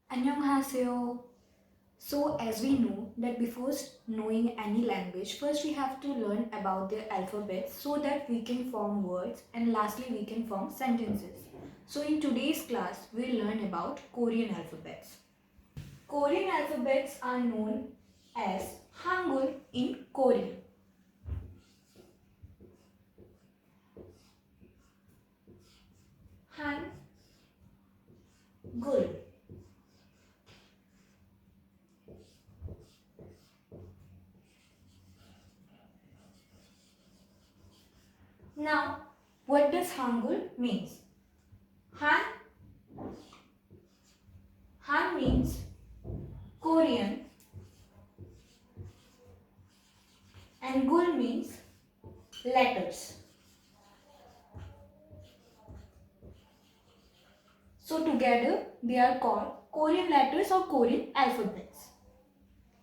안녕하세요. So as we know that before knowing any language, first we have to learn about their alphabet so that we can form words and lastly we can form sentences. So in today's class, we'll learn about Korean alphabets. Korean alphabets are known as Hangeul in Korean. Hangeul. Now, what does Hangeul means? Han Han means Korean and Gul means letters. So together they are called Korean letters or Korean alphabets.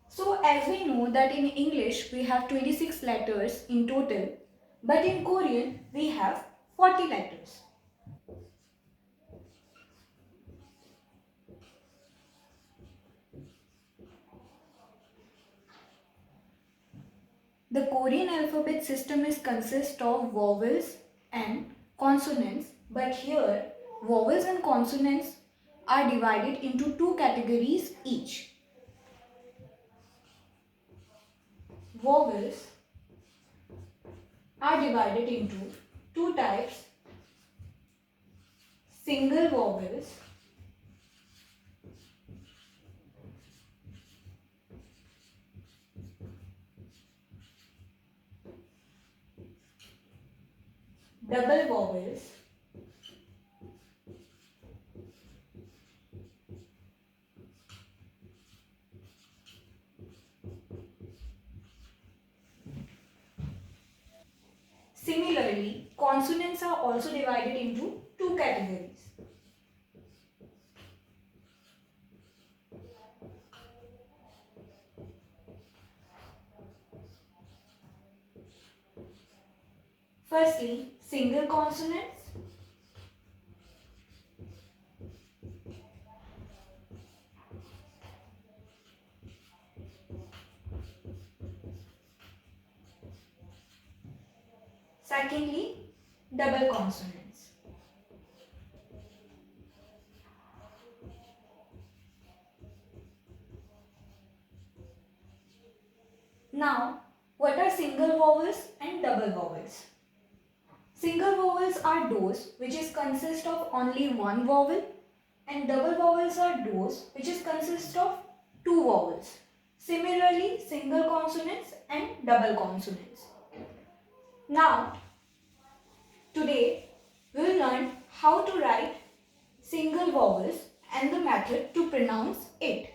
So as we know that in English we have 26 letters in total, but in Korean we have 40 letters. The Korean alphabet system is consist of vowels and consonants, but here vowels and consonants are divided into two categories each. Vowels are divided into two types: single vowels double vowels Similarly, consonants are also divided into two categories. Firstly, single consonants. Secondly, double consonants. Now, what are single vowels and double vowels? Single vowels are those which is consist of only one vowel, and double vowels are those which is consist of two vowels. Similarly, single consonants and double consonants. Now, today we will learn how to write single vowels and the method to pronounce it.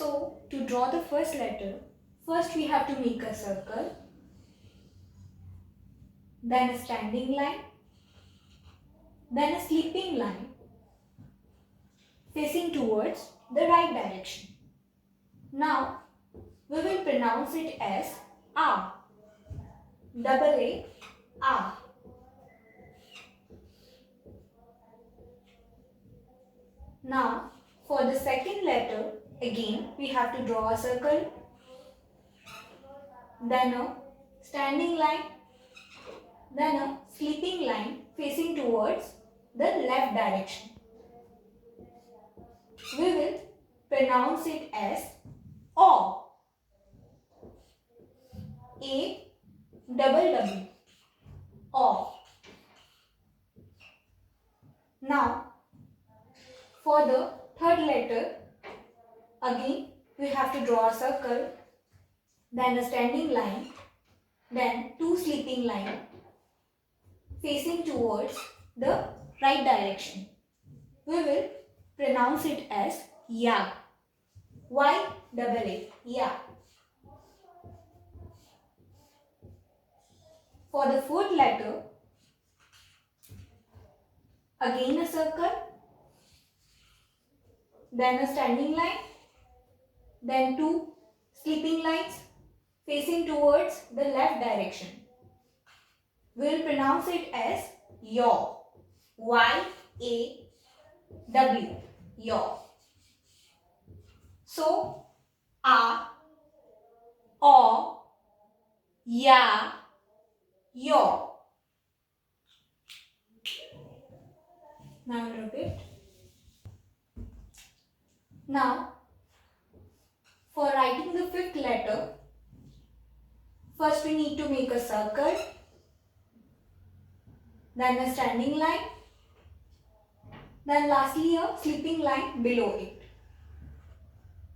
So, to draw the first letter, first we have to make a circle, then a standing line, then a sleeping line facing towards the right direction. Now, we will pronounce it as A, double A, A. Now, for the second letter, again we have to draw a circle, then a standing line, then a sleeping line facing towards the left direction. We will pronounce it as O, A double W, O. Now, for the third letter, again we have to draw a circle, then a standing line, then two sleeping lines facing towards the right direction. We will pronounce it as Ya. Why? double A. Yeah. For the fourth letter, again a circle, then a standing line, then two sleeping lines facing towards the left direction. We will pronounce it as yaw. Y-A-W. Yaw. So, a, o, ya, yaw. Now repeat. Now, for writing the fifth letter, first we need to make a circle, then a standing line, then lastly a sleeping line below it.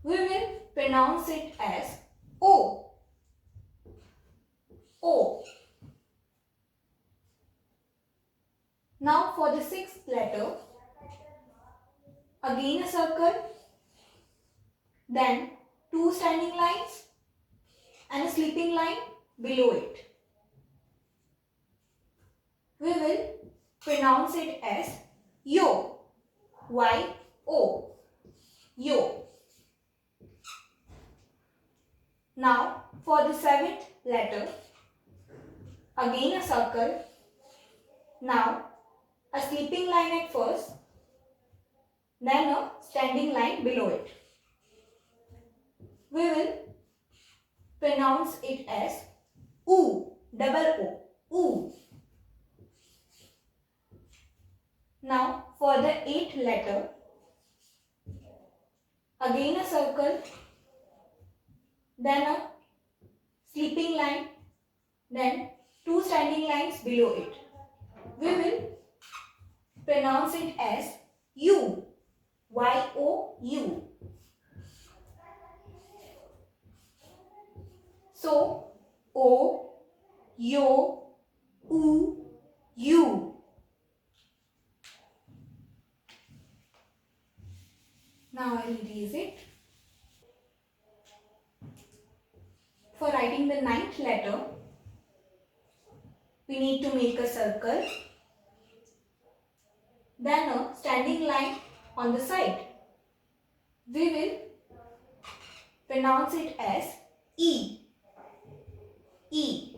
We will pronounce it as O. O. Now for the sixth letter, again a circle, then two standing lines and a sleeping line below it. We will pronounce it as yo. Y-O. Yo. Now for the seventh letter, again a circle, now a sleeping line at first, then a standing line below it. We will pronounce it as oo, double O, oo. Now for the eighth letter, again a circle, then a sleeping line, then two standing lines below it. We will pronounce it as U, Y-O-U. So, O, Yo, U, U. Now I will erase it. For writing the ninth letter, we need to make a circle, then a standing line on the side. We will pronounce it as E. E.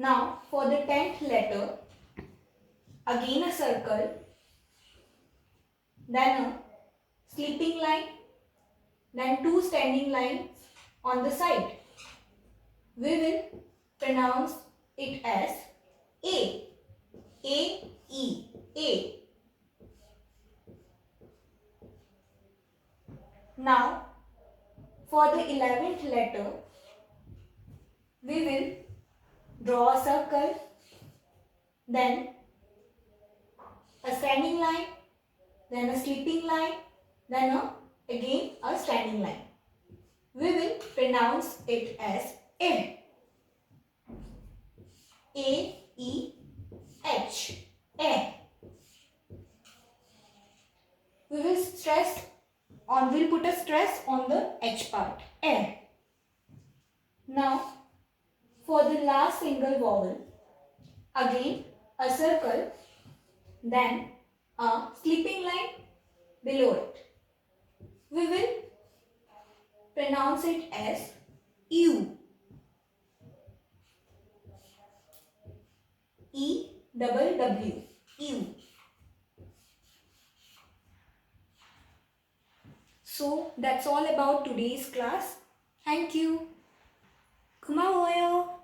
Now for the 10th letter, again a circle, then a sleeping line, then two standing lines on the side. We will pronounce it as A. A-E. A. Now for the 11th letter, we will draw a circle, then a standing line, then a sleeping line, then again a standing line. We will pronounce it as A. A-E-H. A. We'll put a stress on the H part. A. Now for the last single vowel, again a circle, then a sleeping line below it. We will pronounce it as U. E-double-W. U. So that's all about today's class. Thank you. 고마워요.